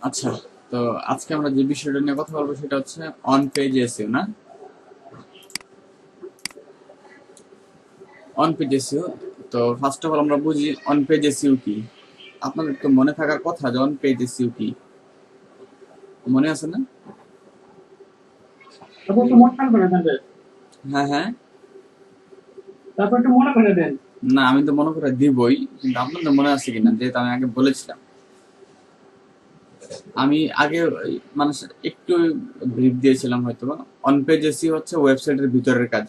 আচ্ছা, তো আজকে আমরা যে বিষয়টা নিয়ে কথা বলবো সেটা হচ্ছে অন পেজ এসইও না? On page SEO. তো ফার্স্ট অফ অল আমরা বুঝি অন পেজ এসইও কি। আপনাদের তো মনে থাকার কথা যে অন পেজ এসইও কি, মনে আছে না? তারপর একটু মনে করে দেন রে। হ্যাঁ হ্যাঁ। তারপর একটু মনে করে দেন। না, আমি তো মনে করে দিবই, কিন্তু আপনাদের মনে আছে কিনা, যেহেতু আমি আগে বলেছিলাম। আমি আগে মানে একটু ব্রিফ দিয়েছিলাম হয়তো। অন পেজ এসইও হচ্ছে ওয়েবসাইটের ভিতরের কাজ,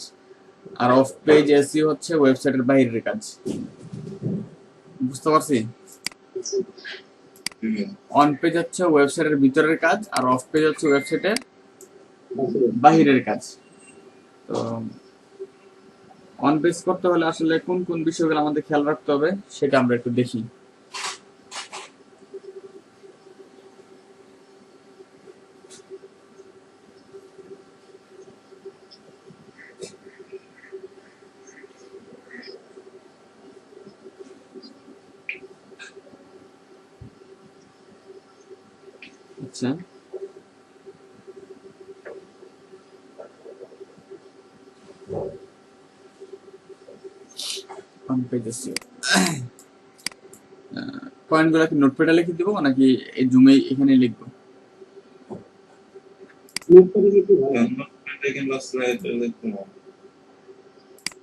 আর অফ পেজ এসইও হচ্ছে ওয়েবসাইটের বাইরের কাজ। বুঝতে পারছি? অন পেজ হচ্ছে ওয়েবসাইটের ভিতরের কাজ, আর অফ পেজ হচ্ছে ওয়েবসাইটের বাহিরের কাজ। তো অন পেজ করতে হলে আসলে কোন কোন বিষয়গুলো আমাদের খেয়াল রাখতে হবে সেটা আমরা একটু দেখি। আচ্ছা, অন পেজ এসইও পয়েন্টগুলো কি নোটপ্যাডে লিখে দিব নাকি এই জুমে এখানে লিখবো?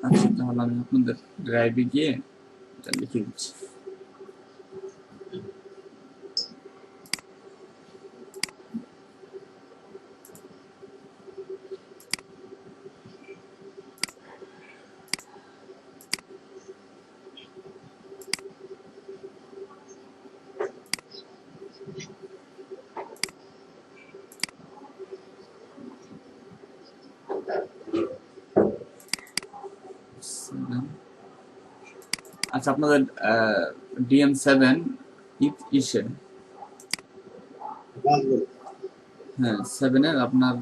আচ্ছা, তাহলে আমি আপনাদের ড্রাইভে গিয়ে এটা লিখে দিচ্ছি। আচ্ছা, আপনাদের DM7 ইসে, হ্যাঁ 7-এর আপনার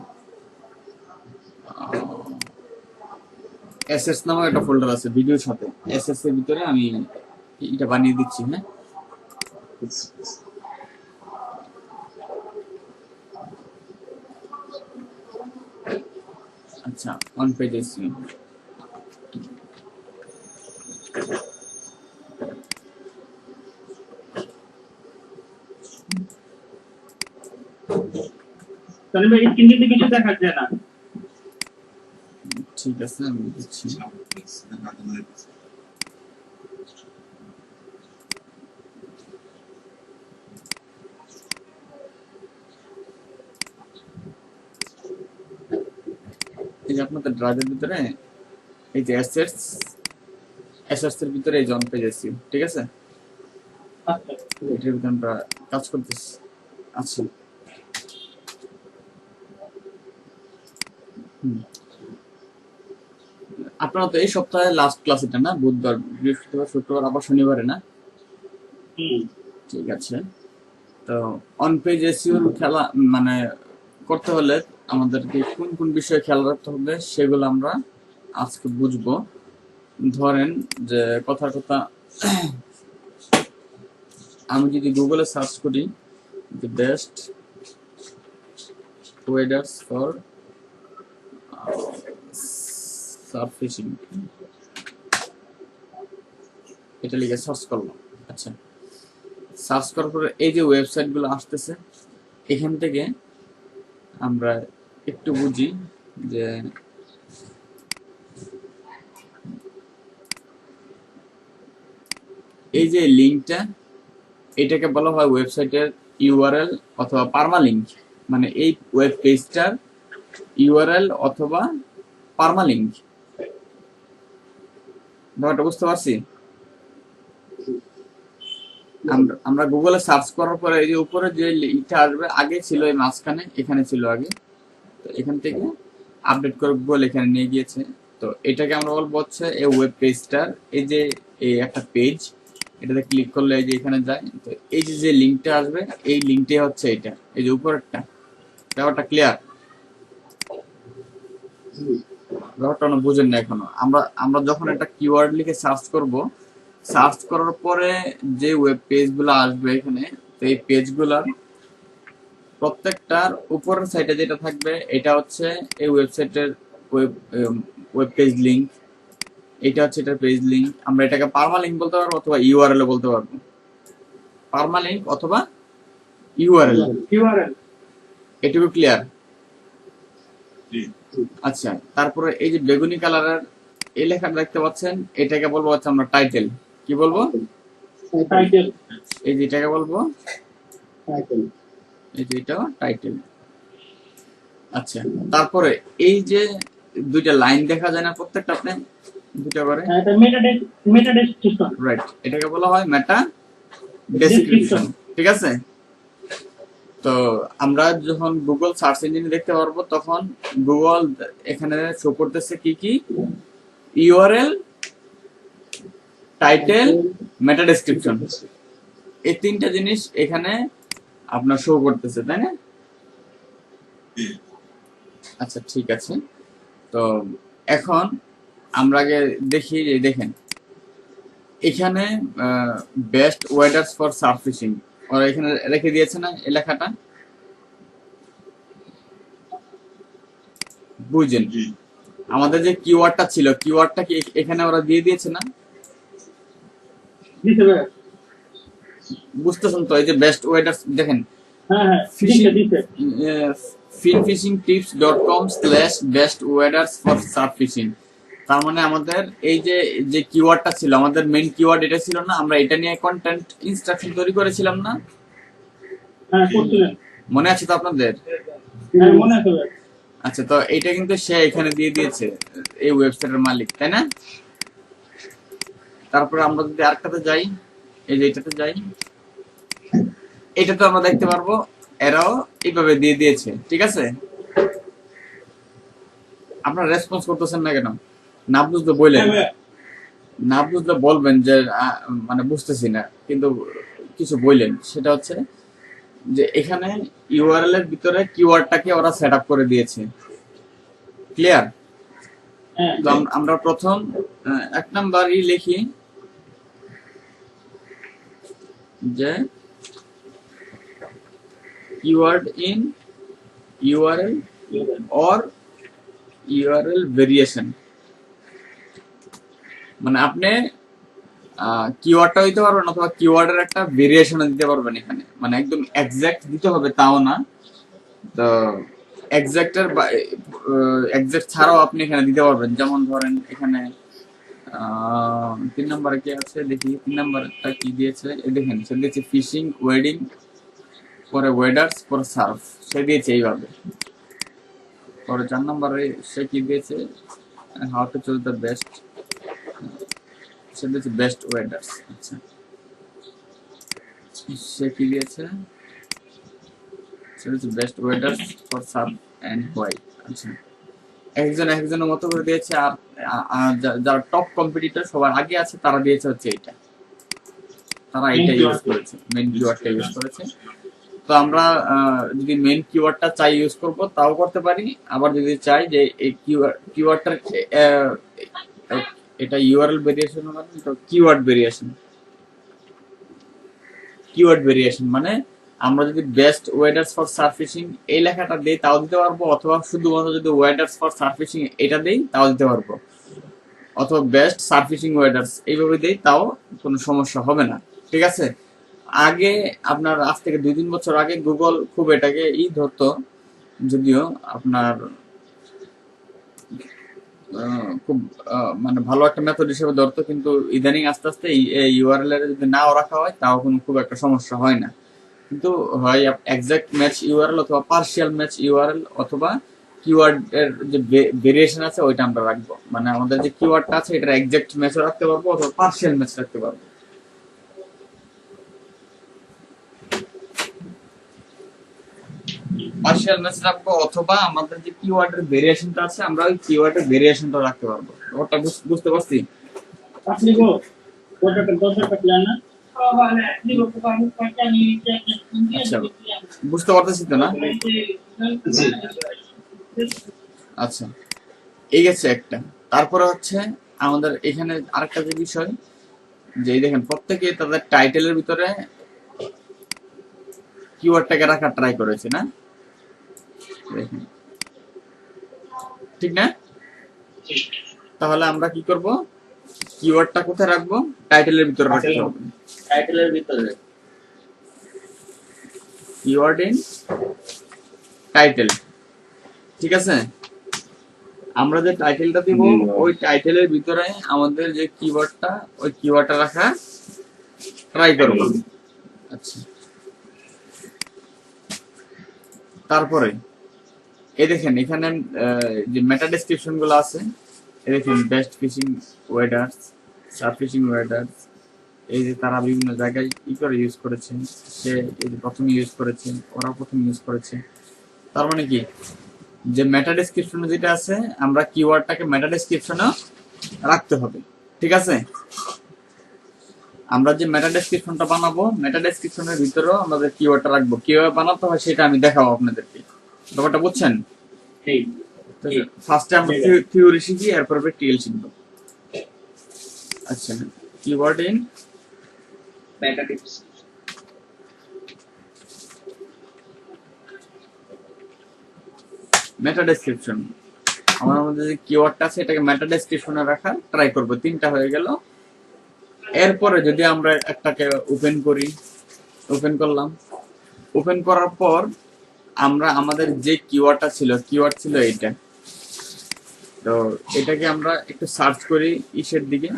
এসএস নামে একটা ফোল্ডার আছে ভিডিওর সাথে। এসএস এর ভিতরে আমি এটা বানিয়ে দিচ্ছি। হ্যাঁ, আচ্ছা, অন পেজ এসইও। তাহলে ভাই স্ক্রিনে কিছু দেখা যায় না। ঠিক আছে, আমি দিচ্ছি। এই যে আপনাদের ড্রাইভের ভিতরে এই যে অ্যাসেটস এর ভিতরে এই যে অন পেজ এসইও, ঠিক আছে? আচ্ছা, এটার ভিতরে আমরা কাজ করতেছি। আচ্ছা, আপনারা তো এই সপ্তাহে লাস্ট ক্লাস এটা না? বুধবার, বৃহস্পতিবার, শুক্রবার, আবার শনিবারে না? ঠিক আছে। তো অন পেজ এসইও খেলা মানে করতে হলে আমাদেরকে কোন কোন বিষয়ে খেয়াল রাখতে হবে সেগুলো আমরা আজকে বুঝবো। ধরেন যে কথার কথা, আমি যদি গুগলে সার্চ করি the best waders for সার্ফিসিং, এটা লিখে সার্চ করলাম। আচ্ছা, সার্চ করার পরে এই যে ওয়েবসাইট গুলো আসতেছে, এখান থেকে আমরা একটু বুঝি যে এই যে লিঙ্কটা, এটাকে বলা হয় ওয়েবসাইটের ইউআরএল অথবা পারমালিঙ্ক। মানে এই ওয়েব পেজটার ইউআরএল অথবা পারমালিঙ্ক। ব্যাপারটা বুঝতে পারছি? আমরা গুগলে সার্চ করার পরে এই যে উপরে যে লিঙ্কটা আসবে, আগে ছিল এই মাঝখানে, এখানে ছিল আগে, তো এখান থেকে আপডেট করে গুগল এখানে নিয়ে গিয়েছে। তো এটাকে আমরা বলবো হচ্ছে এই ওয়েব পেজটার এই যে এই একটা পেজ, এটাতে ক্লিক করলে এই যে এখানে যায়, তো এই যে যে লিঙ্কটা আসবে এই লিঙ্কটাই হচ্ছে এটা, এই যে উপরেরটা। ব্যাপারটা ক্লিয়ার? ব্যাপারটা অনেক বুঝেন না এখনো। আমরা যখন একটা কিওয়ার্ড লিখে সার্চ করব, সার্চ করার পরে যে ওয়েব পেজগুলো আসবে এখানে, তো এই পেজগুলোর প্রত্যেকটার উপরের সাইডে যেটা থাকবে এটা হচ্ছে এই ওয়েবসাইটের ওয়েব পেজ লিংক, এটা হচ্ছে এটার পেজ লিংক। আমরা এটাকে পার্মালিংক বলতে পারবো অথবা ইউআরএল বলতে পারবো, পার্মালিংক অথবা ইউআরএল। ইউআরএল। এটুকু ক্লিয়ার? আচ্ছা, তারপরে এই যে বেগুনি কালারের এই লেখাটা দেখতে পাচ্ছেন, এটাকে বলবো হচ্ছে আমরা টাইটেল। কি বলবো? টাইটেল। এই যে এটাকে বলবো টাইটেল। এই যে এটা টাইটেল। আচ্ছা, তারপরে এই যে দুইটা লাইন দেখা যায় না প্রত্যেকটা, আপনি দুইটা করে, এটা মেটা ডেসক্রিপশন। রাইট, এটাকে বলা হয় মেটা ডেসক্রিপশন। ঠিক আছে? তো আমরা যখন গুগল সার্চ ইঞ্জিনে দেখতে পারবো তখন গুগল এখানে শো করতেছে কি কি, ইউআরএল, টাইটেল, মেটা ডেসক্রিপশন, এই তিনটা জিনিস এখানে আপনার শো করতেছে, তাই না? আচ্ছা, ঠিক আছে। তো এখন আমরা আগে দেখি, যে দেখেন এখানে বেস্ট ওয়েদার্স ফর সার্ফিসিং ওরা এখানে রেখে দিয়েছে না এই লেখাটা, বুঝেন? আমাদের যে কিওয়ার্ডটা ছিল, কিওয়ার্ডটা কি এখানে ওরা দিয়ে দিয়েছে না? দিতে পারে। বুঝতেছেন তো? এই যে বেস্ট ওয়েদার্স দেখেন, হ্যাঁ হ্যাঁ, দিতে। finfishingtips.com/bestweathersforsurfishing। তার মানে আমাদের এই যে যে কিওয়ার্ডটা ছিল, আমাদের মেইন কিওয়ার্ড এটা ছিল না? আমরা এটা নিয়ে কন্টেন্ট ইনস্ট্রাকশন তৈরি করেছিলাম না? হ্যাঁ, করছিলেন। মনে আছে তো আপনাদের? হ্যাঁ, মনে আছে। আচ্ছা, তো এটা কিন্তু সে এখানে দিয়ে দিয়েছে, এই ওয়েবসাইটের মালিক, তাই না? তারপরে আমরা যদি আরেকটাতে যাই, এই যে এটাতে যাই, এটা তো আমরা দেখতে পারবো এরাও এইভাবে দিয়ে দিয়েছে। ঠিক আছে? আপনারা রেসপন্স করতেছেন না কেন? না বুঝলে বললেন, না বুঝলে বলবেন যে মানে বুঝতেছি না, কিন্তু কিছু বললেন। সেটা হচ্ছে যে এখানে ইউআরএল এর ভিতরে কিওয়ার্ডটাকে ওরা সেট আপ করে দিয়েছে। ক্লিয়ার? তো আমরা প্রথম এক নাম্বারই লিখি যে keyword in URL or URL variation। মানে আপনি কিওয়ার্ডটা দিতে পারবেন অথবা কিওয়ার্ডের একটা ভেরিয়েশন দিতে পারবেন এখানে, মানে একদম এক্সাক্ট দিতে হবে তাও না। তো এক্সাক্টের এক্সাক্ট ছাড়াও আপনি এখানে দিতে পারবেন। যেমন ধরেন এখানে 3 নম্বরে কি আছে দেখি, 3 নম্বরটা কি দিয়েছে, এই দেখেন সে দিয়েছে ফিশিং, ওয়েডিং, পরে ওয়েডার্স, পরে সার্ফ, সে দিয়েছে এইভাবে। পরে 4 নম্বরে সে কি দিয়েছে, how to choose the best, সে দিয়েছে বেস্ট ওয়েডার্স। আচ্ছা, সে কি দিয়েছে, সে দিয়েছে best waders for surf and white. আচ্ছা, একজনের মতো করে দিয়েছে। আর যারা টপ কম্পিটিটর সবার আগে আছে তারা দিয়েছে হচ্ছে এইটা, তারা এইটা ইউজ করেছে, মেইন কিওয়ার্ডটা ইউজ করেছে। তো আমরা যদি মেইন কিওয়ার্ডটা চাই ইউজ করব তাও করতে পারি, আবার যদি চাই যে এই কিওয়ার্ডটার এটা ইউআরএল ভেরিয়েশন মানে তো কিওয়ার্ড ভেরিয়েশন মানে আমরা যদি বেস্ট ওয়েদার্স ফর সার্ফিসিং এই লেখাটা দেই তাও দিতে পারবো, অথবা শুধুমাত্র যদি ওয়েদার্স ফর সার্ফিসিং এটা দেই তাও দিতে পারবো, অথবা বেস্ট সার্ফিসিং ওয়েদার্স এইভাবে দেই তাও কোনো সমস্যা হবে না। ঠিক আছে? আগে আপনার আজ থেকে 2-3 বছর আগে গুগল খুব এটাকে ধরতো, যদিও আপনার খুব মানে ভালো একটা মেথড হিসেবে ধরতো, কিন্তু ইদানিং আস্তে আস্তে ইউআরএল এর যদি নাও রাখা হয় তাও কোনো খুব একটা সমস্যা হয় না। কিন্তু হয় এক্সাক্ট ম্যাচ ইউআরএল অথবা পার্শিয়াল ম্যাচ ইউআরএল অথবা কিওয়ার্ড এর যে ভেরিয়েশন আছে ওইটা আমরা রাখবো, মানে আমাদের যে কিওয়ার্ডটা আছে এটার এক্সাক্ট ম্যাচও রাখতে পারবো অথবা পার্শিয়াল ম্যাচ রাখতে পারবো। পার্শিয়াল ম্যাচ রাখবো অথবা আমাদের যে কিওয়ার্ডের ভেরিয়েশনটা আছে আমরা ওই কিওয়ার্ডের ভেরিয়েশনটা রাখতে পারবো। ওটা বুঝতে পারছি? আপনি গো ওটাটা 10টা প্ল্যান না। আচ্ছা, বুঝতে পারতেছি তো না? আচ্ছা, এই গেছে একটা। তারপরে হচ্ছে আমাদের এখানে আরেকটা যে বিষয়, যে দেখেন প্রত্যেকে তাদের টাইটেলের ভিতরে কিওয়ার্ডটাকে রাখার ট্রাই করেছি না, দেখেন ঠিক না? তাহলে আমরা কি করব, কিওয়ার্ডটা কোথায় রাখবো, টাইটেলের ভিতরে রাখতে হবে, টাইটেলের ভিতরে কিওয়ার্ড ইন টাইটেল। ঠিক আছে, আমরা যে টাইটেলটা দিব ওই টাইটেলের ভিতরে আমাদের যে কিওয়ার্ডটা, ওই কিওয়ার্ডটা রাখা ট্রাই করব। আচ্ছা, তারপরে এই দেখেন এখানে যে মেটা ডেসক্রিপশন গুলো আছে, এই দেখেন বেস্ট ফিশিং ওয়েডার্স, সাব ফিশিং ওয়েডার্স, এই যে তারা বিভিন্ন জায়গায় কি করে ইউজ করেছে, সে এই যে প্রথমে ইউজ করেছে, ওরা প্রথমে ইউজ করেছে। তার মানে কি, যে মেটা ডেসক্রিপশনে যেটা আছে আমরা কিওয়ার্ডটাকে মেটা ডেসক্রিপশনে রাখতে হবে। ঠিক আছে, আমরা যে মেটা ডেসক্রিপশনটা বানাবো, মেটা ডেসক্রিপশনের ভিতরেও আমাদের কিওয়ার্ডটা রাখবো। কিভাবে বানাতে হয় সেটা আমি দেখাবো আপনাদেরকে, ব্যাপারটা বুঝছেন? ফার্স্টে আমরা থিওরি শিখি, এরপর টিএল শিখবো। আচ্ছা, keyword in meta tips meta description, আমার মধ্যে যে কিওয়ার্ডটা আছে এটাকে মেটা ডেসক্রিপশনে রাখা ট্রাই করব। 3টা হয়ে গেল। এরপরে যদি আমরা একটাকে ওপেন করি, ওপেন করলাম, ওপেন করার পর আমরা আমাদের যে কিওয়ার্ডটা ছিল, কিওয়ার্ড ছিল এইটা, তো এটাকে আমরা একটু সার্চ করি ইসের দিকে,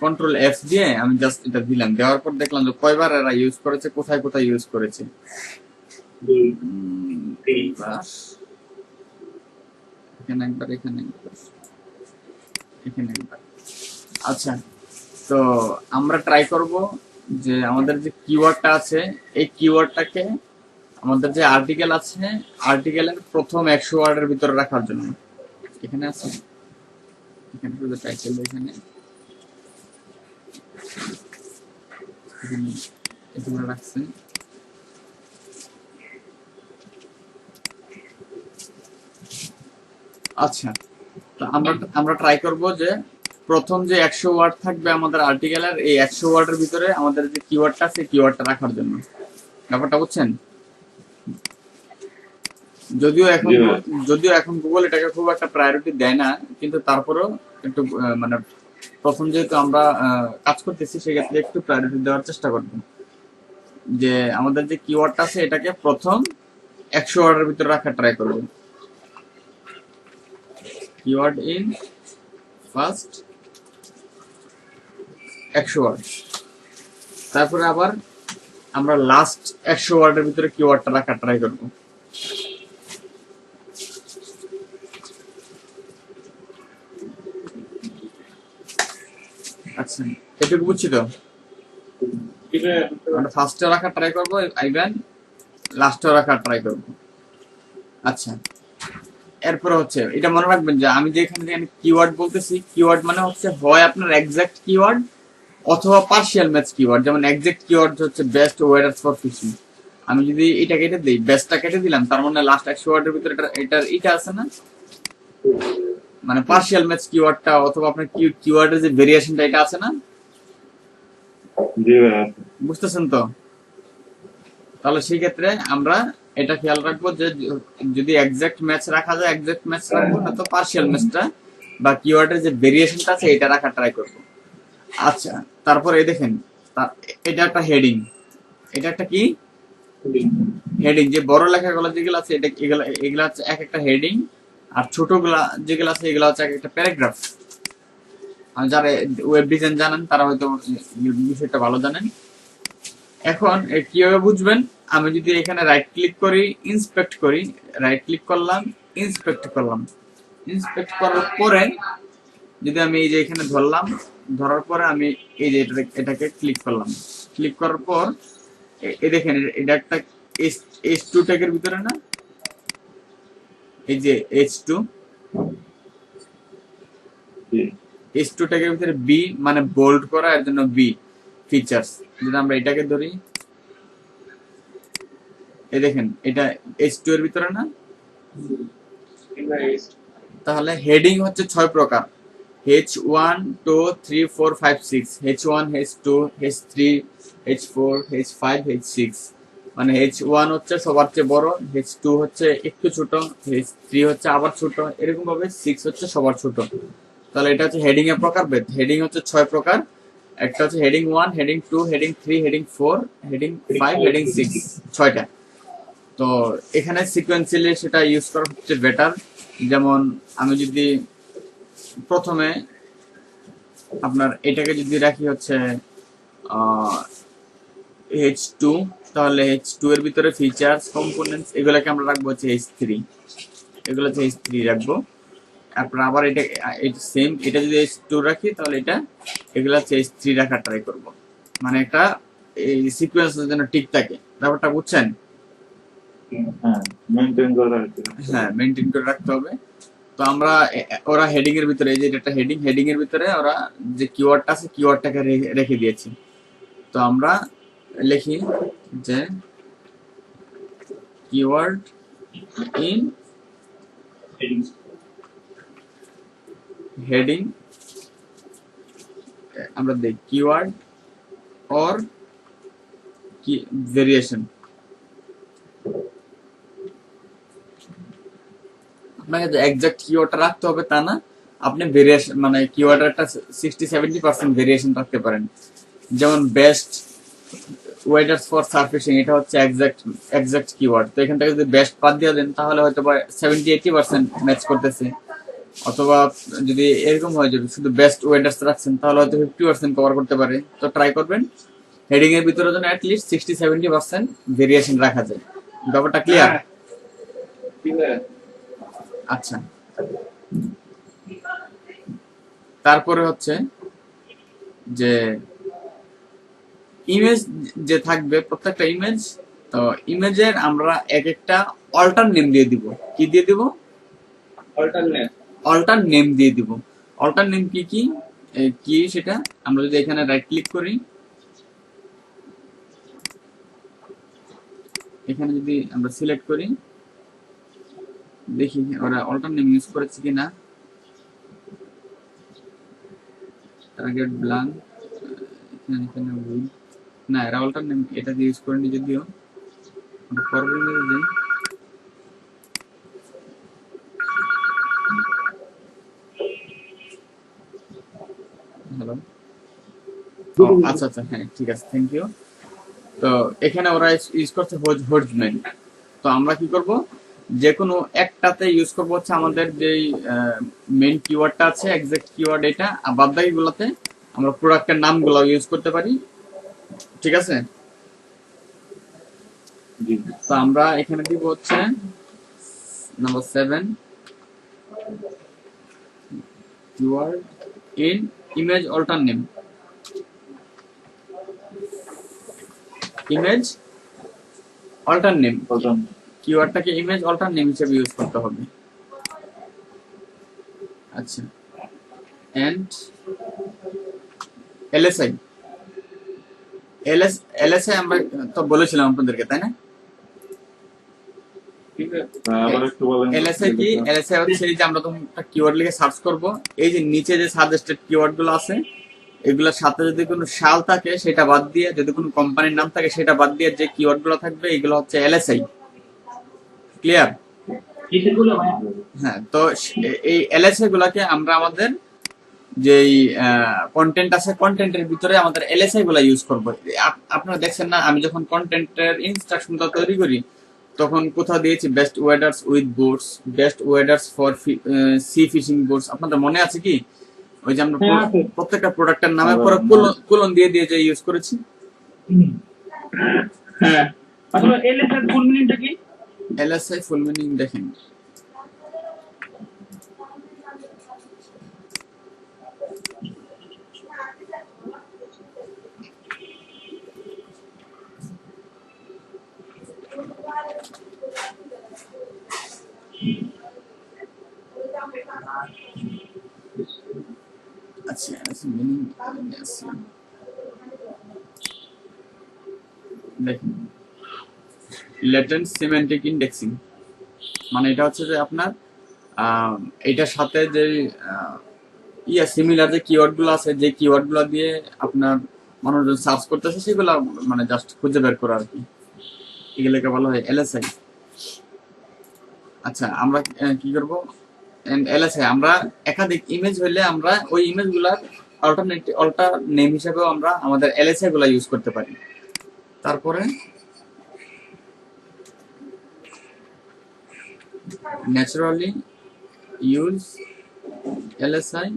কন্ট্রোল এফ দিয়ে আমি জাস্ট এটা দিলাম, দেওয়ার পর দেখলাম যে কয়বার এরা ইউজ করেছে, কোথায় কোথায় ইউজ করেছে। এখানে একবার, এখানে একবার, এখানে একবার। আচ্ছা, তো আমরা ট্রাই করব যে আমাদের যে কিওয়ার্ডটা আছে এই কিওয়ার্ডটাকে আমাদের যে আর্টিকেল আছে, আর্টিকেলের প্রথম 100 ওয়ার্ডের ভিতরে রাখার জন্য। এখানে আছে, এখানে শুধু টাইটেল, এখানে এখানে রাখছে। আচ্ছা, তো আমরা ট্রাই করব যে প্রথম যে 100 ওয়ার্ড থাকবে আমাদের আর্টিকেলের, এই 100 ওয়ার্ডের ভিতরে আমাদের যে কিওয়ার্ডটা আছে কিওয়ার্ডটা রাখার জন্য। ব্যাপারটা বুঝছেন? যদিও এখন গুগল এটাকে খুব একটা প্রায়োরিটি দেয় না, কিন্তু তারপরেও একটু মানে প্রথম যেহেতু আমরা কাজ করতেছি সেক্ষেত্রে একটু প্রায়োরিটি দেওয়ার চেষ্টা করব, যে আমাদের যে কিওয়ার্ডটা আছে এটাকে প্রথম 100 ওয়ার্ডের ভিতরে রাখার ট্রাই করব। কিওয়ার্ড ইন ফার্স্ট 100 ওয়ার্ড, তারপরে আবার আমরা লাস্ট 100 ওয়ার্ডের ভিতরে কিওয়ার্ডটা রাখার ট্রাই করব। আচ্ছা, এটুকু বুঝছি তো? আমরা ফার্স্টে রাখার ট্রাই করবো, ইভেন লাস্টে রাখার ট্রাই করব। আচ্ছা, এরপরে হচ্ছে এটা মনে রাখবেন যে আমি যে এখানে কিওয়ার্ড বলতেছি, কিওয়ার্ড মানে হচ্ছে হয় আপনার এক্সাক্ট কিওয়ার্ড অথবা পার্শিয়াল ম্যাচ কিওয়ার্ড। যেমন এক্সাক্ট কিওয়ার্ড হচ্ছে বেস্ট ওয়েদার্স ফর ফিশিং, আমি যদি এটা কেটে দিই, বেস্টটা কেটে দিলাম, তার মানে লাস্ট 100 ওয়ার্ডের ভিতরে এটার এটা আছে না, মানে পার্শিয়াল ম্যাচ কিওয়ার্ডটা অথবা আপনার কিওয়ার্ডের যে ভেরিয়েশনটা এটা আছে না? বুঝতেছেন তো? তাহলে সেই ক্ষেত্রে আমরা এটা খেয়াল রাখবো যে যদি এক্সাক্ট ম্যাচ রাখা যায় এক্সাক্ট ম্যাচ রাখবো, না তো পার্শিয়াল ম্যাচটা বা কিওয়ার্ডের যে ভেরিয়েশনটা আছে এটা রাখার ট্রাই করব। আচ্ছা, তারপর এই দেখেন এটা একটা হেডিং, এটা একটা কি হেডিং, যে বড় লেখাগুলো যেগুলো আছে এটা এগুলা হচ্ছে এক একটা হেডিং, আর ছোটগুলা যেগুলো আছে এগুলো হচ্ছে এক একটা প্যারাগ্রাফ। যারা ওয়েব ডিজাইন জানেন তারা হয়তো বিষয়টা ভালো জানেন। এখন কিভাবে বুঝবেন, আমি যদি এখানে রাইট ক্লিক করি, ইন্সপেক্ট করি, রাইট ক্লিক করলাম, ইন্সপেক্ট করলাম, ইন্সপেক্ট করার পরে যদি আমি এই যে এখানে ধরলাম, ধরার পরে আমি এই যে এটাকে ক্লিক করলাম, ক্লিক করার পর এই দেখেন এটা একটা H2 ট্যাগের ভিতরে না, এই যে H2 ট্যাগের ভিতরে বি মানে বোল্ড করা, এর জন্য বি ফিচার্স। যদি আমরা এটাকে ধরি, এই দেখেন এটা H2 এর ভিতরে না, তাহলে হেডিং হচ্ছে 6 প্রকার, H1 2 3 4 5 6, H1 H2 H3 H4, H5, H6, মানে H1 হচ্ছে সবার চেয়ে বড়, H2 হচ্ছে একটু ছোট, H3 হচ্ছে আবার ছোট, এরকম ভাবে 6 হচ্ছে সবার ছোট। তাহলে এটা হচ্ছে হেডিং এর প্রকারভেদ। হেডিং হচ্ছে 6 প্রকার। একটা হচ্ছে heading 1, heading 2, heading 3, heading 4, heading 5, heading 6, 6টা। তো এখানে সিকোয়েন্সিয়ালি সেটা ইউজ করা হচ্ছে বেটার। যেমন আমি যদি প্রথমে আপনার এটাকে যদি রাখি হচ্ছে H2, তাহলে H2 এর ভিতরে ফিচার্স, কম্পোনেন্টস এগুলাকে আমরা রাখবো হচ্ছে H3, এগুলো হচ্ছে H3 রাখবো। তারপর আবার এটা সেম, এটা যদি H2 রাখি তাহলে এটা এগুলো হচ্ছে H3 রাখার ট্রাই করব। মানে একটা এই সিকোয়েন্সের জন্য ঠিক থাকে। ব্যাপারটা বুঝছেন? হ্যাঁ, মেনটেন করে রাখতে হবে। হ্যাঁ, মেনটেন করে রাখতে হবে। তো আমরা ওরা হেডিং এর ভিতরে, এই যে এটা হেডিং এর ভিতরে ওরা যে কিওয়ার্ডটা আছে কিওয়ার্ডটাকে রেখে দিয়েছে। তো আমরা লিখি যে কিওয়ার্ড ইন হেডিং, আমরা দেই কিওয়ার্ড অর কি ভেরিয়েশন। আপনাকে যে এক্সাক্ট কিওয়ার্ডটা রাখতে হবে তা না, আপনি ভেরিয়েশন মানে কিওয়ার্ডের একটা 60-70% ভেরিয়েশন রাখতে পারেন। যেমন বেস্ট ওয়েডার্স ফর সার্ফেসিং, এটা হচ্ছে এক্সাক্ট কিওয়ার্ড। তো এখান থেকে যদি বেস্ট বাদ দিয়ে দেন তাহলে হয়তো বা 70-80% ম্যাচ করতেছে। অথবা যদি এরকম হয় যদি শুধু বেস্ট ওয়েডার্স রাখছেন তাহলে হয়তো 50% কভার করতে পারে। তো ট্রাই করবেন হেডিং এর ভিতরে যেন অ্যাটলিস্ট 60-70% ভেরিয়েশন রাখা যায়। ব্যাপারটা ক্লিয়ার? আচ্ছা, তারপরে হচ্ছে যে ইমেজ যে থাকবে, প্রত্যেকটা ইমেজ, তো ইমেজের আমরা এক একটা অল্টার নেম দিয়ে দিব। কি দিয়ে দিব? অল্টার নেম দিয়ে দিব। অল্টার নেম কি কি কি সেটা আমরা যদি এখানে রাইট ক্লিক করি, এখানে যদি আমরা সিলেক্ট করি, দেখি ওরা অল্টার নেম ইউজ করেছে কিনা। টার্গেট ব্ল্যাঙ্ক, এখানে না, এরা অল্টার নেম এটা দিয়ে ইউজ করেনি। যদিও আমরা পরের ইমেজে যাই, হ্যালো, আচ্ছা আচ্ছা, হ্যাঁ ঠিক আছে, থ্যাংক ইউ। তো এখানে ওরা ইউজ করছে হোর্জম্যান। তো আমরা কি করব, যে কোনো একটাতে ইউজ করব হচ্ছে আমাদের যেই মেইন কিওয়ার্ডটা আছে, এক্সাক্ট কিওয়ার্ড এটা, আর বাদ বাকি গুলোতে আমরা প্রোডাক্টের নামগুলো ইউজ করতে পারি। ঠিক আছে? তো আমরা এখানে দিব হচ্ছে number 7, keyword in image alter name. Image alter name, কিওয়ার্ডটাকে ইমেজ অল্টার নেম হিসেবে ইউজ করতে হবে। আচ্ছা, এন্ড এলএসআই, এলএসআই আমরা তো বলেছিলাম আপনাদেরকে, তাই না? আবার একটু বলেন। এলএসআই কি? এলএসআই হচ্ছে এই যে আমরা তখন একটা কিওয়ার্ড লিখে সার্চ করব, এই যে নিচে যে সাজেস্টেড কিওয়ার্ড গুলো আছে এগুলোর সাথে যদি কোনো সাল থাকে সেটা বাদ দিয়ে, যদি কোনো কোম্পানির নাম থাকে সেটা বাদ দিয়ে যে কিওয়ার্ড গুলো থাকবে এগুলো হচ্ছে এলএসআই। ক্লিয়ার? হ্যাঁ, তো এই এলএসআই গুলাকে আমরা আমাদের যেই কন্টেন্ট আছে কন্টেন্টের ভিতরে আমাদের এলএসআই গুলা ইউজ করব। আপনারা দেখছেন না, আমি যখন কন্টেন্টের ইনস্ট্রাকশনটা তৈরি করি তখন কোথাও দিয়েছি best waders with boats, best waders for sea fishing boats. আপনাদের মনে আছে কি? ওই যে আমরা প্রত্যেকটা প্রোডাক্টের নামে পরে কোলন দিয়ে দিয়ে যে ইউজ করেছি। হ্যাঁ, আসলে এলএসআই ফুল মিনিংটা কি? এলএসআই ফুল মিনিং দেখেন, আচ্ছা মিনিং দেখেন, লেটেন্ট সিমেন্টিক ইন্ডেক্সিং, মানে এটা হচ্ছে যে আপনার এটার সাথে যে সিমিলার যে কিওয়ার্ড গুলো আছে, যে কিওয়ার্ড গুলো দিয়ে আপনার মানুষজন সার্চ করতেছে সেগুলো মানে জাস্ট খুঁজে বের করা আর কি, এগুলোকে বলা হয় এলএসআই। আচ্ছা আমরা কি করব, এলএসআই আমরা একাধিক ইমেজ হইলে আমরা ওই ইমেজগুলার অল্টার নেম হিসেবেও আমরা আমাদের এলএসআই গুলা ইউজ করতে পারি। তারপরে naturally use LSI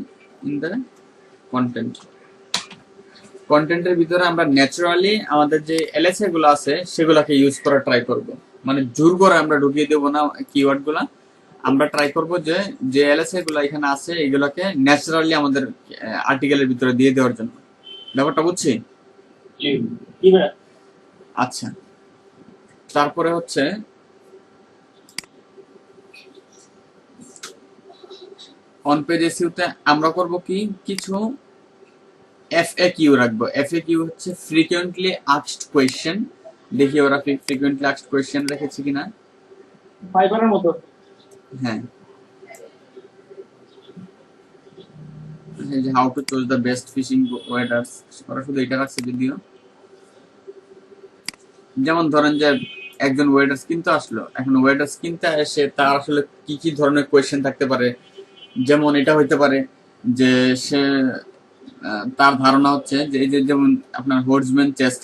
in the content. কন্টেন্টের ভিতরে আমরা ন্যাচারালি আমাদের যে এলএসআই গুলো আছে সেগুলাকে ইউজ করা ট্রাই করব, মানে জোর করে আমরা ঢুকিয়ে দেবো না কিওয়ার্ড গুলা। আমরা ট্রাই করব যে যে এলএসআই গুলো এখানে আছে এগুলোকে ন্যাচারালি আমাদের আর্টিকেলের ভিতরে দিয়ে দেওয়ার জন্য। ব্যাপারটা বুঝছি? জি জি ভাইয়া। আচ্ছা, তারপরে হচ্ছে অন পেজ এসইওতে আমরা করব কি, কিছু এফএকিউ রাখবো। এফএকিউ হচ্ছে ফ্রিকুয়েন্টলি আস্কড কোয়েশ্চেন। দেখি ওরা ফ্রিকুয়েন্টলি আস্কড কোয়েশ্চেন রেখেছে কিনা। ফাইবারের মতো। হ্যাঁ, এই যে how to choose the best fishing waders, ওরা শুধু এটা রাখছে যদিও। যেমন ধরেন যে একজন ওয়েডার্স কিনতে আসলো, এখন ওয়েডার্স কিনতে এসে তার আসলে কি কি ধরনের কোয়েশ্চেন থাকতে পারে, যেমন এটা হইতে পারে যে সে তার ধারণা হচ্ছে যে এই যে যেমন আপনার হোর্ডসম্যান চেস্ট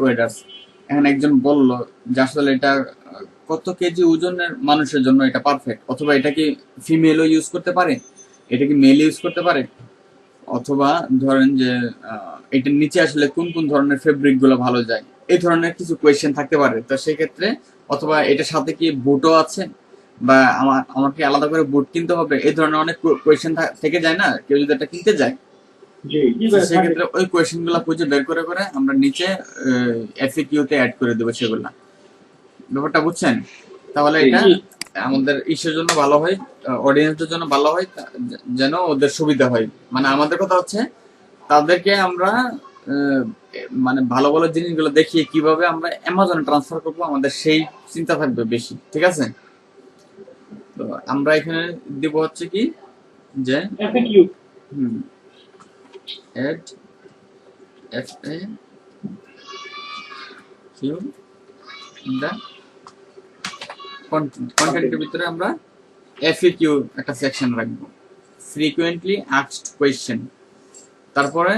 ওয়েডার্স, এখন একজন বলল যে আসলে এটা কত কেজি ওজনের মানুষের জন্য এটা পারফেক্ট, অথবা এটা কি ফিমেলও ইউজ করতে পারে, এটা কি মেল ইউজ করতে পারে, অথবা ধরেন যে এটার নিচে আসলে কোন কোন ধরনের ফেব্রিক গুলো ভালো যায়, এই ধরনের কিছু কোয়েশ্চেন থাকতে পারে। তো সেক্ষেত্রে অথবা এটার সাথে কি বুটও আছে, বা আমাকে আলাদা করে বুট কিনতে হবে, এই ধরনের অনেক কোয়েশ্চেন থেকে যায় না কেউ যদি এটা কিনতে যায়। জি জি ভাইয়া। সেক্ষেত্রে ওই কোয়েশ্চেন গুলা খুঁজে বের করে করে আমরা নিচে এফএকিউ তে অ্যাড করে দেবো সেগুলা। ব্যাপারটা বুঝছেন? তাহলে এটা জি। আমাদের ইসের জন্য ভালো হয়, অডিয়েন্সদের জন্য ভালো হয়, যেন ওদের সুবিধা হয়। মানে আমাদের কথা হচ্ছে তাদেরকে আমরা মানে ভালো ভালো জিনিসগুলো দেখিয়ে কিভাবে আমরা অ্যামাজনে ট্রান্সফার করবো, আমাদের সেই চিন্তা থাকবে বেশি। ঠিক আছে? তো আমরা এখানে দিব হচ্ছে কি যে FAQ. add FAQ in the কন্টেন্টের ভিতরে আমরা FAQ একটা সেকশন রাখবো, ফ্রিকুয়েন্টলি আস্কড কোয়েশ্চেন। তারপরে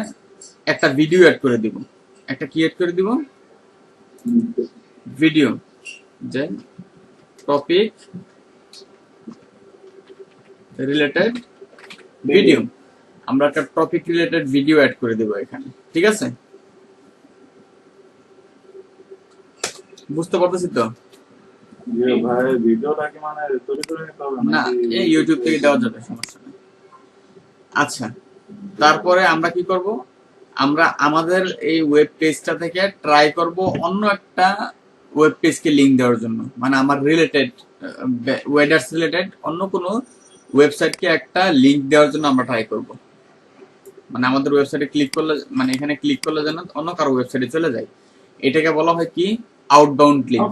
একটা ভিডিও অ্যাড করে দিব। একটা কি অ্যাড করে দিব? ভিডিও, যে টপিক রিলেটেড ভিডিও। আমরা একটা টপিক রিলেটেড ভিডিও অ্যাড করে দেবো এখানে। ঠিক আছে? বুঝতে পারতেছি তো? যে ভাই ভিডিওটা কি মানে তৈরি করে নিতে হবে না, এই ইউটিউব থেকে দেওয়া যাবে, সমস্যা নেই। আচ্ছা, তারপরে আমরা কি করব, আমরা আমাদের এই ওয়েব পেজটা থেকে ট্রাই করব অন্য একটা ওয়েব পেজকে লিংক দেওয়ার জন্য, মানে আমার রিলেটেড ওয়েডার্স রিলেটেড অন্য কোনো ওয়েবসাইটকে একটা লিংক দেওয়ার জন্য আমরা ট্রাই করব। মানে আমাদের ওয়েবসাইটে ক্লিক করলে, মানে এখানে ক্লিক করলে যেন অন্য কারো ওয়েবসাইটে চলে যায়, এটাকে বলা হয় কি আউটবাউন্ড লিংক।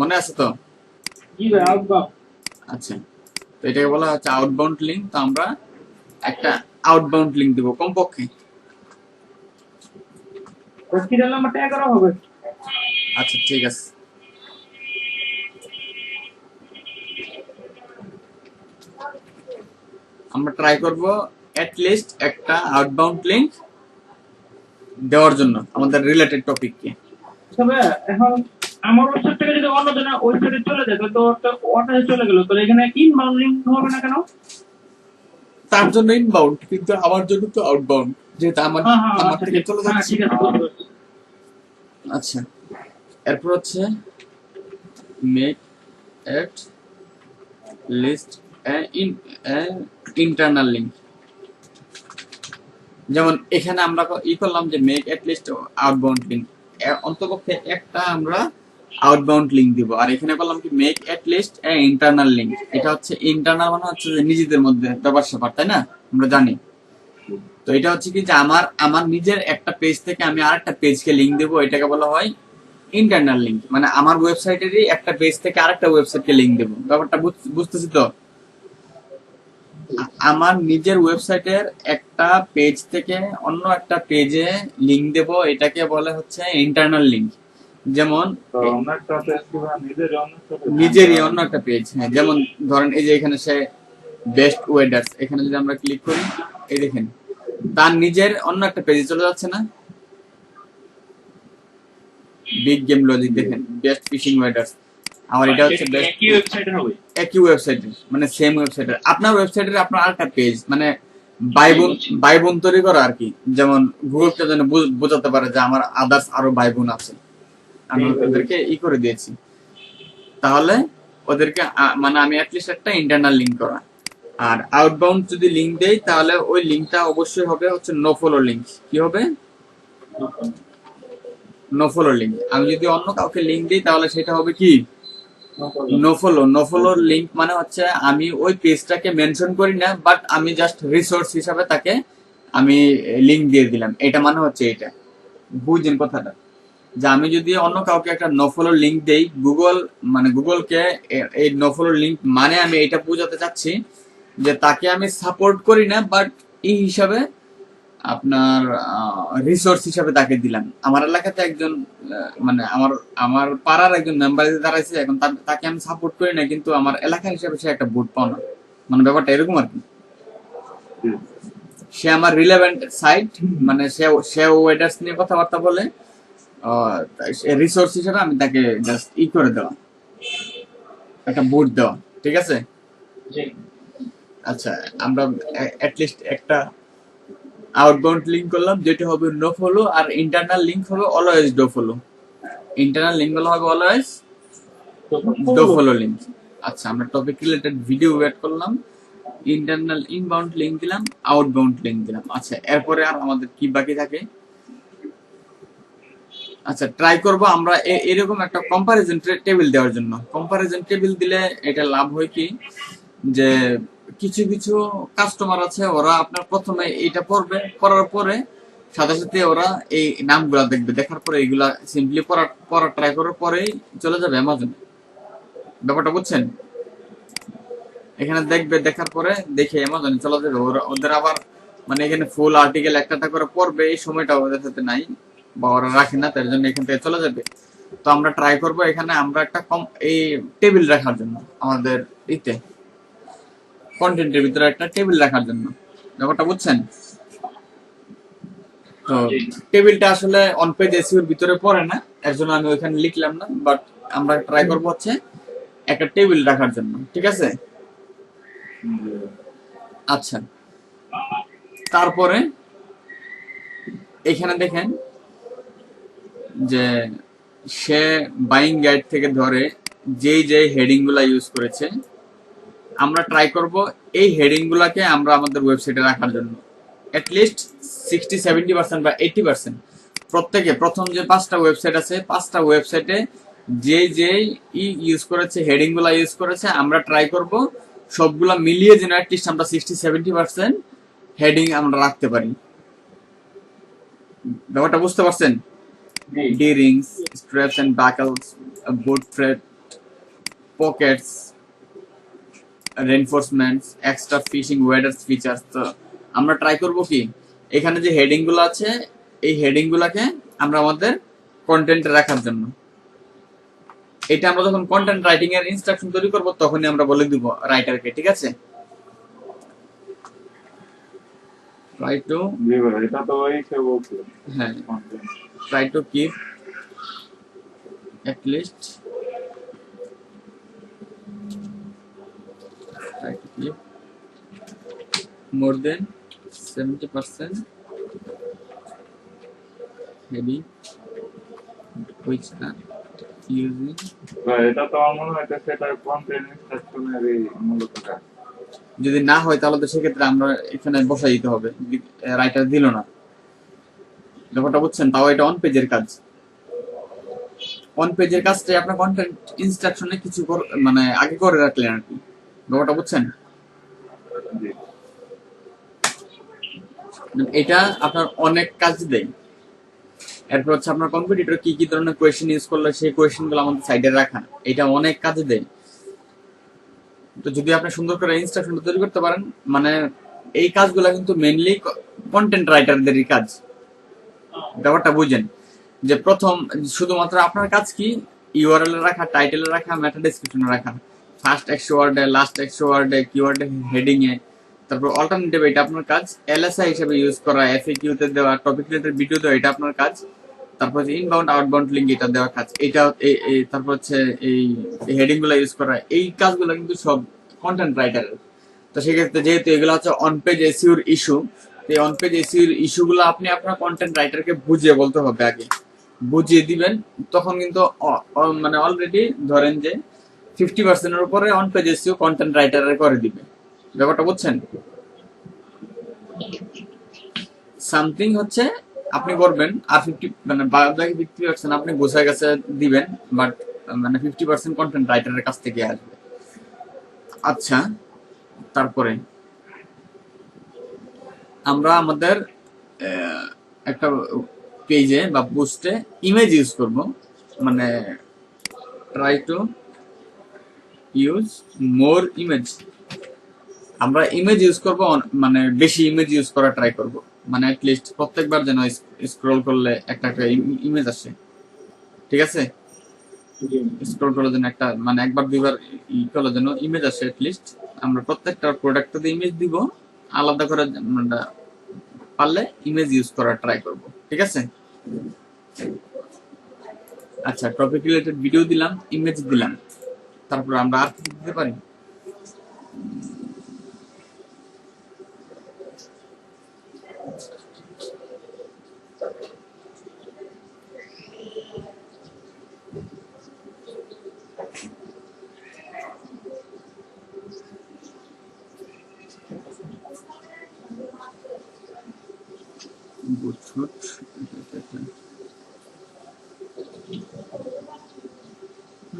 মনে আছে তো? জি ভাই, আউটবাউন্ড। আচ্ছা, তো এটাকে বলা হচ্ছে আউটবাউন্ড লিংক। তো আমরা একটা আউটবাউন্ড লিংক দিব কমপক্ষে। সিরিয়াল নাম্বার ট্যাগ করা হবে। আচ্ছা ঠিক আছে, আমরা ট্রাই করব এট লিস্ট একটা আউটবাউন্ড লিংক দেওয়ার জন্য আমাদের রিলেটেড টপিককে। তবে এখন আমার ওয়েবসাইট থেকে যদি অন্য জনের ওয়েবসাইটে চলে যায় তো ওটা চলে গেল, তো এখানে ইনবাউন্ড লিংক হবে না কেন? তার জন্য ইনবাউন্ড, কিন্তু আমার জন্য তো আউটবাউন্ড, যেহেতু আমার আচ্ছা, থেকে চলে যাচ্ছে। ঠিক আছে, বুঝতে পারছি। আচ্ছা, এরপর হচ্ছে make at least internal link. যেমন এখানে আমরা করলাম যে make at least outbound link, অন্তপক্ষে একটা আমরা আউটবাউন্ড লিংক দিব। আর এখানে করলাম কি make at least internal link. এটা হচ্ছে ইন্টারনাল, মানে হচ্ছে যে নিজেদের মধ্যে ব্যাপার স্যাপার, তাই না? আমরা জানি তো। এটা হচ্ছে কি যে আমার নিজের একটা পেজ থেকে আমি আরেকটা পেজকে লিংক দেবো, এটাকে বলা হয় ইন্টারনাল লিংক। মানে আমার ওয়েবসাইটেরই একটা পেজ থেকে আরেকটা ওয়েবসাইটকে লিংক দেবো। ব্যাপারটা বুঝতেছি তো? আমার নিজের ওয়েবসাইটের একটা পেজ থেকে অন্য একটা পেজে লিংক দেব, এটাকে বলে হচ্ছে ইন্টারনাল লিংক। যেমন তো অন্য একটা পেজ কিংবা নিজেরই অন্য একটা পেজ, হ্যাঁ, যেমন ধরেন এই যে এখানে সে বেস্ট ওয়েডার্স, এখানে যদি আমরা ক্লিক করি, এই দেখেন তার নিজের অন্য একটা পেজে চলে যাচ্ছে না? বিগ গেম লজিক দেখেন, বেস্ট ফিশিং ওয়েডার্স, আমার এটা হচ্ছে বেস্ট, একই ওয়েবসাইটে হবে। একই ওয়েবসাইটের, মানে সেম ওয়েবসাইটের। আপনার ওয়েবসাইটের আপনার আরেকটা পেজ, মানে ভাই বোন তৈরি করা আর কি। যেমন গুগলকে যেন বোঝাতে পারে যে আমার আদার্স আরো ভাই বোন আছে, আমি ওদেরকে করে দিয়েছি। তাহলে ওদেরকে মানে আমি অ্যাটলিস্ট একটা ইন্টারনাল লিংক করা। আর আউটবাউন্ড যদি লিংক দেই, তাহলে ওই লিংকটা অবশ্যই হবে হচ্ছে নো ফলো লিংক। কি হবে? No follow link. আমি যদি অন্য কাউকে লিংক দিই, তাহলে সেটা হবে কি? No follow. No follow link মানে হচ্ছে আমি ওই পেজটাকে মেনশন করি না, বাট আমি জাস্ট রিসোর্স হিসাবে তাকে আমি লিংক দিয়ে দিলাম। এটা মানে হচ্ছে এটা, বুঝছেন কথাটা? যে আমি যদি অন্য কাউকে একটা নো ফলো লিংক দেই, গুগলকে এই নো ফলো লিংক মানে আমি এটা বোঝাতে চাচ্ছি যে তাকে আমি সাপোর্ট করি না, বাট এই হিসাবে আপনার রিসোর্স হিসাবে তাকে দিলাম। আমার এলাকাতে একজন মানে আমার পাড়ার একজন মেম্বার দাঁড়াইছে, এখন তাকে আমি সাপোর্ট করি না, কিন্তু আমার এলাকা হিসাবে সে একটা ভোট পাও না, মানে ব্যাপারটা এরকম আর কি। সে আমার রিলেভেন্ট সাইট, মানে সে ওয়েডার্স নিয়ে কথাবার্তা বলে, রিসোর্স হিসাবে আমি তাকে জাস্ট করে দেওয়া, একটা ভোট দেওয়া। ঠিক আছে? আচ্ছা, আমরা অ্যাটলিস্ট একটা আউটবাউন্ড লিংক করলাম, যেটা হবে নো ফলো, আর ইন্টারনাল লিংক হবে always do follow. Internal link গুলো হবে অলওয়েজ ডো ফলো লিংক। আচ্ছা, আমরা টপিক রিলেটেড ভিডিও এড করলাম, ইন্টারনাল ইনবাউন্ড লিংক দিলাম, আউটবাউন্ড লিংক দিলাম। আচ্ছা, এরপরে আর আমাদের কি বাকি থাকে? আচ্ছা, ট্রাই করব আমরা এরকম একটা কম্পারিজন টেবিল দেওয়ার জন্য। কম্পারিজন টেবিল দিলে এটা লাভ হয় কি, যে কিছু কিছু কাস্টমার আছে, ওরা আপনার প্রথমে এটা পড়বে, পড়ার পরে সাথে সাথে ওরা এই নামগুলা দেখবে, দেখার পরে এইগুলা সিম্পলি পড়া ট্রাই করার পরেই চলে যাবে অ্যামাজনে। ব্যাপারটা বুঝছেন? এখানে দেখবে, দেখার পরে দেখে অ্যামাজনে চলে যাবে। ওদের আবার মানে এখানে ফুল আর্টিকেল একটা করে পড়বে, এই সময়টা ওদের সাথে নাই বা ওরা রাখে না, তার জন্য এখান থেকে চলে যাবে। তো আমরা ট্রাই করব এখানে আমরা একটা এই টেবিল রাখার জন্য, আমাদের ইতে কন্টেন্টের ভিতরে একটা টেবিল রাখার জন্য। ব্যাপারটা বুঝছেন? তো টেবিলটা আসলে অন পেজ এসইওর ভিতরে পড়ে না, এর জন্য আমি ওইখানে লিখলাম না, বাট আমরা ট্রাই করব হচ্ছে একটা টেবিল রাখার জন্য। ঠিক আছে? আচ্ছা, তারপরে এখানে দেখেন যে সে বাইং গাইড থেকে ধরে যেই হেডিং গুলা ইউজ করেছে, আমরা ট্রাই করব এই হেডিং গুলাকে আমরা আমাদের ওয়েবসাইটে রাখার জন্য অ্যাটলিস্ট 60-70% বা 80%। প্রত্যেকে প্রথম যে 5টা ওয়েবসাইট আছে, 5টা ওয়েবসাইটে যে ইউজ করেছে, হেডিং গুলা ইউজ করেছে, আমরা ট্রাই করব সবগুলা মিলিয়ে যেন অ্যাটলিস্ট আমরা 60-70% হেডিং আমরা রাখতে পারি। ব্যাপারটা বুঝতে পারছেন? D-rings, straps and buckles, boot thread, pockets, reinforcements, extra fishing waders features। তো আমরা ট্রাই করব কি, এখানে যে হেডিং গুলো আছে, এই হেডিং গুলাকে আমরা আমাদের কন্টেন্টে রাখার জন্য। এটা আমরা যখন কন্টেন্ট রাইটিং এর ইনস্ট্রাকশন তৈরি করব, তখনই আমরা বলে দিব রাইটারকে। ঠিক আছে? ট্রাই টু, এটা তো ওই সে বলছে, হ্যাঁ, try to keep at least more than 70% maybe which are using। এটা তো আমার মনে হয় সেটা কন্টেন্ট ইনস্ট্রাকশনের এই মূলত কাজ। যদি না হয় তাহলে তো সেক্ষেত্রে আমরা এখানে বসাই দিতে হবে, রাইটার দিল না। ব্যাপারটা বুঝছেন? তাও এটা অন পেজের কাজ। অন পেজের কাজটাই আপনার কন্টেন্ট ইনস্ট্রাকশনে কিছু মানে আগে করে রাখলেন আর কি। ব্যাপারটা বুঝছেন? এটা আপনার অনেক কাজ দেয়। এরপর হচ্ছে আপনার কম্পিটিটর কি কি ধরনের কোয়েশ্চেন ইউজ করলে সেই কোয়েশ্চেন গুলো আমাদের সাইডে রাখা, এটা অনেক কাজে দেয়। তো যদি আপনি সুন্দর করে ইনস্ট্রাকশন তৈরি করতে পারেন, মানে এই কাজগুলো কিন্তু মেইনলি কন্টেন্ট রাইটারদেরই কাজ। ব্যাপারটা বুঝেন যে প্রথম শুধুমাত্র আপনার কাজ কি, ইউআরএল রাখা, টাইটেল রাখা, মেটা ডেসক্রিপশন রাখা, ফার্স্ট 100 ওয়ার্ডে, লাস্ট 100 ওয়ার্ডে, কিওয়ার্ডে, হেডিং এ, তারপর অল্টারনেটিভ এটা আপনার কাজ, এলএসআই হিসেবে ইউজ করা, এফএকিউ তে দেওয়া, টপিক রিলেটেড ভিডিও দেওয়া এটা আপনার কাজ, তারপর হচ্ছে ইনবাউন্ড আউটবাউন্ড লিঙ্ক এটা দেওয়া কাজ, এটা তারপর হচ্ছে এই হেডিং গুলো ইউজ করা, এই কাজগুলো কিন্তু সব কন্টেন্ট রাইটারের। তো সেক্ষেত্রে যেহেতু এগুলো হচ্ছে অন পেজ এসইওর ইস্যু, এই অন পেজ এসইওর ইস্যুগুলো আপনি আপনার কন্টেন্ট রাইটারকে বুঝিয়ে বলতে হবে, আগে বুঝিয়ে দিবেন, তখন কিন্তু মানে অলরেডি ধরেন যে 50% উপরে on page SEO content writer করে দিবে। ব্যাপারটা বুঝছেন? সামথিং হচ্ছে আপনি করবেন আর 50% আপনি গোছায় গেছে দিবেন, বাট মানে 50% কন্টেন্ট রাইটারের কাছ থেকে আসবে। আচ্ছা, তারপরে আমরা আমাদের একটা পেজে বা পোস্টে ইমেজ ইউজ করব, মানে try to use more image. আমরা ইমেজ ইউজ করব, মানে বেশি ইমেজ ইউজ করা ট্রাই করব, মানে অ্যাটলিস্ট প্রত্যেকবার যেন স্ক্রল করলে একটা একটা ইমেজ আসে, ঠিক আছে? স্ক্রল করলে যেন একটা, মানে একবার দুইবার করলে যেন ইমেজ আসে অ্যাটলিস্ট। আমরা প্রত্যেকটা প্রোডাক্টে ইমেজ দিব, আলাদা করে আমরা পারলে ইমেজ ইউজ করার ট্রাই করব, ঠিক আছে? আচ্ছা, টপিক রিলেটেড ভিডিও দিলাম, ইমেজ দিলাম, তারপর আমরা আর কি দিতে পারি?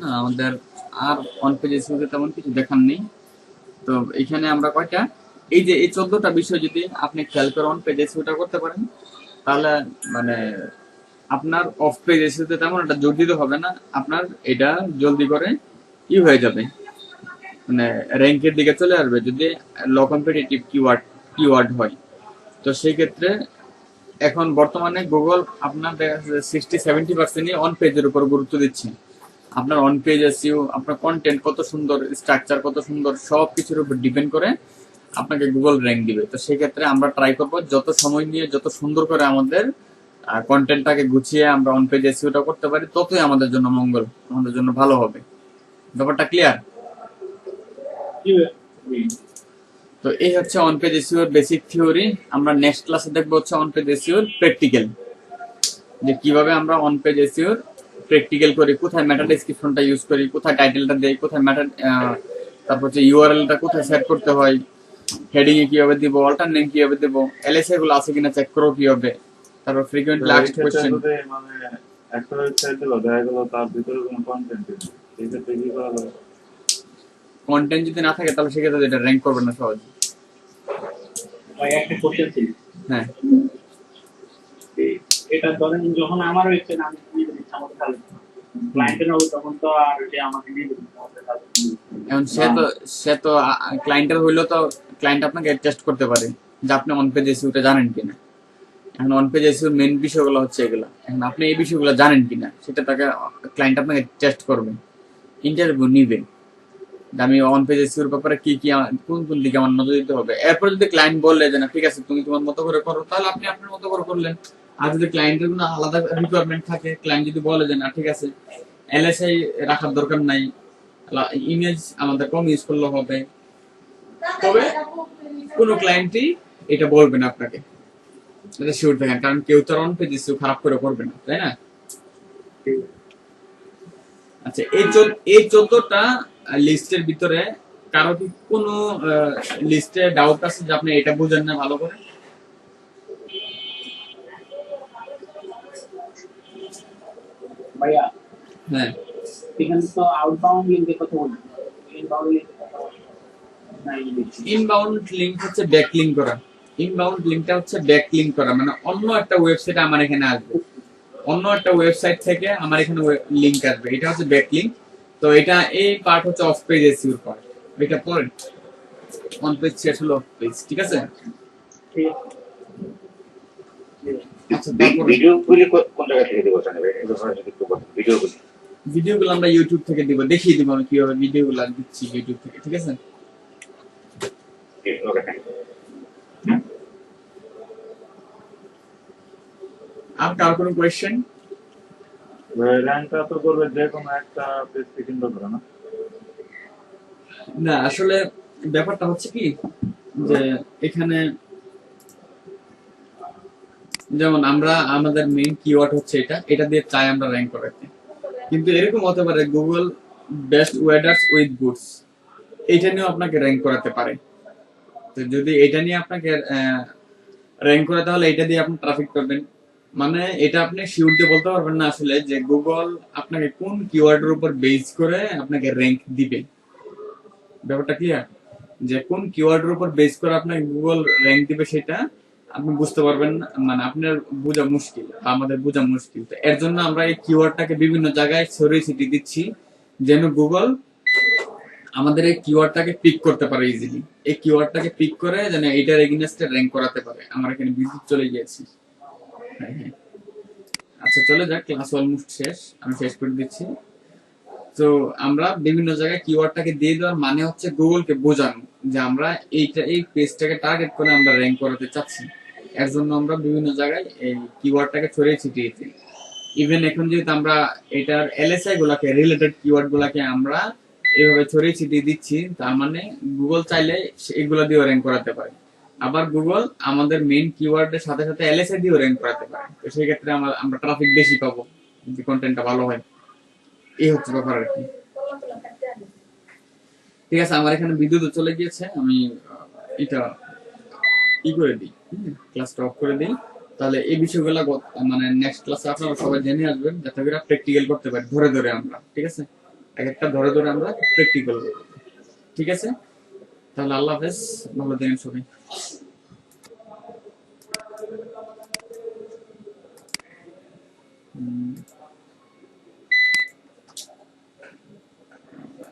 না, আমাদের আর অন পেজ এসইওতে তেমন কিছু দেখার নেই। তো এখানে আমরা কয়টা, এই যে এই 14টা বিষয় যদি আপনি খেয়াল করে অন পেজ এসইওটা করতে পারেন, তাহলে মানে আপনার অফ পেজ এসইওতে তেমন একটা জোর দিতে হবে না, আপনার এটা জলদি করে হয়ে যাবে, মানে র্যাঙ্কের দিকে চলে আসবে যদি লো কম্পিটিটিভ কিওয়ার্ড হয়। তো সেই ক্ষেত্রে এখন বর্তমানে গুগল আপনার 60-70% অন পেজের উপর গুরুত্ব দিচ্ছে। আপনার অন পেজ এসইও, আপনার কন্টেন্ট কত সুন্দর, স্ট্রাকচার কত সুন্দর, সব কিছুর উপর ডিপেন্ড করে আপনাকে গুগল র্যাঙ্ক দিবে। তো সেই ক্ষেত্রে আমরা ট্রাই করব যত সময় নিয়ে যত সুন্দর করে আমাদের কন্টেন্টটাকে গুছিয়ে আমরা অন পেজ এসইওটা করতে পারি, ততই আমাদের জন্য মঙ্গল, আমাদের জন্য ভালো হবে। ব্যাপারটা ক্লিয়ার? তো এই হচ্ছে অন পেজ এসইওর বেসিক থিওরি। আমরা নেক্সট ক্লাসে দেখবো হচ্ছে অন পেজ এসইওর প্র্যাকটিক্যাল, যে কিভাবে আমরা অন পেজ এসইওর প্র্যাকটিক্যাল করি, কোথায় মেটা ডেসক্রিপশনটা ইউজ করি, কোথায় টাইটেলটা দেই, কোথায় মেটা, তারপর হচ্ছে ইউআরএলটা কোথায় সেট করতে হয়, হেডিং এ কিভাবে দিব, অল্টারনেটিভ কিভাবে দিব, এলএসআই গুলো আছে কিনা চেক করো কিভাবে, তারপর ফ্রিকোয়েন্টলি আস্কড কোশ্চেন। মানে একটা ওয়েবসাইট দিলো, দেখা গেল তার ভিতরে কোনো কন্টেন্ট নেই, সেক্ষেত্রে কি করা যাবে? কন্টেন্ট যদি না থাকে তাহলে সেক্ষেত্রে এটা র্যাঙ্ক করবে না সহজে। ভাই একটা কোশ্চেন ছিল, হ্যাঁ, এটা ধরেন যখন আমার ওয়েবসাইট আমি নিজে দিচ্ছি আমাদের কাছে ক্লায়েন্টের হবে, তখন তো আর এটা আমাকে দিয়ে দিবে আমাদের কাছে। এখন সে তো ক্লায়েন্টের হইলেও তো ক্লায়েন্ট আপনাকে টেস্ট করতে পারে যে আপনি অন পেজ এসইওটা জানেন কিনা। এখন অন পেজ এসইওর মেইন বিষয়গুলো হচ্ছে এগুলা, এখন আপনি এই বিষয়গুলো জানেন কিনা সেটা তাকে ক্লায়েন্ট আপনাকে টেস্ট করবে, ইন্টারভিউ নিবে, আমি অন পেজ এসইওর ব্যাপারে কি কি কোন কোন দিকে আমার নজর দিতে হবে। এরপর যদি ক্লায়েন্ট বললে যে না ঠিক আছে তুমি তোমার মতো করে করো, তাহলে আপনি আপনার মতো করে করলেন। আর যদি ক্লায়েন্টের কোনো আলাদা রিকোয়ারমেন্ট থাকে, ক্লায়েন্ট যদি বলে যে না ঠিক আছে এলএসআই রাখার দরকার নাই, ইমেজ আমাদের কম ইউজ করলে হবে, তবে কোনো ক্লায়েন্টই এটা বলবে না আপনাকে, এটা শিওর থাকেন, কারণ কেউ তো অন পেজ এসইও খারাপ করে করবে না, তাই না? আচ্ছা, এই 14টা লিস্টের ভিতরে কারো কি কোনো লিস্টে ডাউট আছে যে আপনি এটা বুঝেন না ভালো করে? ভাইয়া হ্যাঁ, এখানে তো আউটবাউন্ড লিঙ্কের কথা বলছি, ইনবাউন্ড লিঙ্কের কথা বলছি না। ইনবাউন্ড লিংক হচ্ছে ব্যাকলিংক করা। ইনবাউন্ড লিংকটা হচ্ছে ব্যাকলিংক করা, মানে অন্য একটা ওয়েবসাইটে আমার এখানে আসবে, অন্য একটা ওয়েবসাইট থেকে আমার এখানে লিংক আসবে, এটা হচ্ছে ব্যাকলিংক। তো এটা এই পার্ট হচ্ছে অফ পেজ এসইওর পার্ট, এটা পরে ওয়ান পেজ শেষ হলো পেজ, ঠিক আছে? ঠিক আছে। আচ্ছা, তারপরে ভিডিওগুলি কোন জায়গা থেকে দেবো জানেন ভিডিওগুলি? ভিডিওগুলো আমরা ইউটিউব থেকে দিব, দেখিয়ে দিব আমি কিভাবে ভিডিওগুলো দিচ্ছি ইউটিউব থেকে, ঠিক আছে? ওকে, থ্যাংক ইউ। আর কার কোনো কোয়েশ্চেন? র্যাঙ্কটা তো করবে যে কোনো একটা পেজ থেকে ধরে না? না, আসলে ব্যাপারটা হচ্ছে কি যে এখানে যেমন আমরা আমাদের মেইন কিওয়ার্ড হচ্ছে এটা দিয়ে চাই আমরা র্যাঙ্ক করাতে, কিন্তু এরকম হতে পারে Google best waders with goods, এটা নিয়েও আপনাকে র্যাঙ্ক করাতে পারে। তো যদি এটা নিয়ে আপনাকে র্যাঙ্ক করাতে হলে এটা দিয়ে আপনি ট্রাফিক পাবেন, মানে এটা আপনি শিওর দিয়ে বলতে পারবেন না আসলে যে গুগল আপনাকে কোন কিওয়ার্ডের উপর বেস করে আপনাকে র্যাঙ্ক দিবে। ব্যাপারটা ক্লিয়ার? যে কোন কিওয়ার্ডের উপর বেস করে আপনাকে গুগল র্যাঙ্ক দিবে সেটা আপনি বুঝতে পারবেন না, মানে আপনার বোঝা মুশকিল বা আমাদের বোঝা মুশকিল। তো এর জন্য আমরা এই কিওয়ার্ডটাকে বিভিন্ন জায়গায় ছড়িয়ে ছিটিয়ে দিচ্ছি যেন গুগল আমাদের এই কিওয়ার্ডটাকে পিক করতে পারে ইজিলি। এই কিওয়ার্ডটাকে পিক করে যেন এটার এগেইনস্টে র্যাঙ্ক করাতে পারে। আমার এখানে বিদ্যুৎ চলে গিয়েছে। হ্যাঁ হ্যাঁ, আচ্ছা চলে যাক, ক্লাস অলমোস্ট শেষ, আমি শেষ করে দিচ্ছি। তো আমরা বিভিন্ন জায়গায় কিওয়ার্ডটাকে দিয়ে দেওয়ার মানে হচ্ছে গুগলকে বোঝানো যে আমরা এই পেজটাকে টার্গেট করে আমরা র্যাঙ্ক করাতে চাচ্ছি। এর জন্য আমরা বিভিন্ন জায়গায় এই কিওয়ার্ডটাকে ছড়িয়ে ছিটিয়েছি। ইভেন এখন যেহেতু আমরা এটার এলএসআই গুলাকে, রিলেটেড কিওয়ার্ড গুলাকে আমরা এইভাবে ছড়িয়ে ছিটিয়ে দিচ্ছি, তার মানে গুগল চাইলে এগুলা দিয়েও র্যাঙ্ক করাতে পারে। আবার গুগল আমাদের মেইন কিওয়ার্ডের সাথে সাথে এলএসআই দিয়েও র্যাঙ্ক করাতে পারে। তো সেই ক্ষেত্রে আমরা ট্রাফিক বেশি পাবো যদি কন্টেন্টটা ভালো হয়। এই হচ্ছে ব্যাপার আর কি। ঠিক আছে, আমার এখানে বিদ্যুৎ চলে গিয়েছে, আমি এটা ই করে দিই, ক্লাসটা অফ করে দিই। তাহলে এই বিষয়গুলো মানে নেক্সট ক্লাসে আপনারা সবাই জেনে আসবেন, যাতে করে প্র্যাকটিক্যাল করতে পারি ধরে ধরে আমরা, ঠিক আছে? এক একটা ধরে ধরে আমরা প্র্যাকটিক্যাল করব, ঠিক আছে? তাহলে আল্লাহ হাফেজ, ভালো থাকেন সবাই।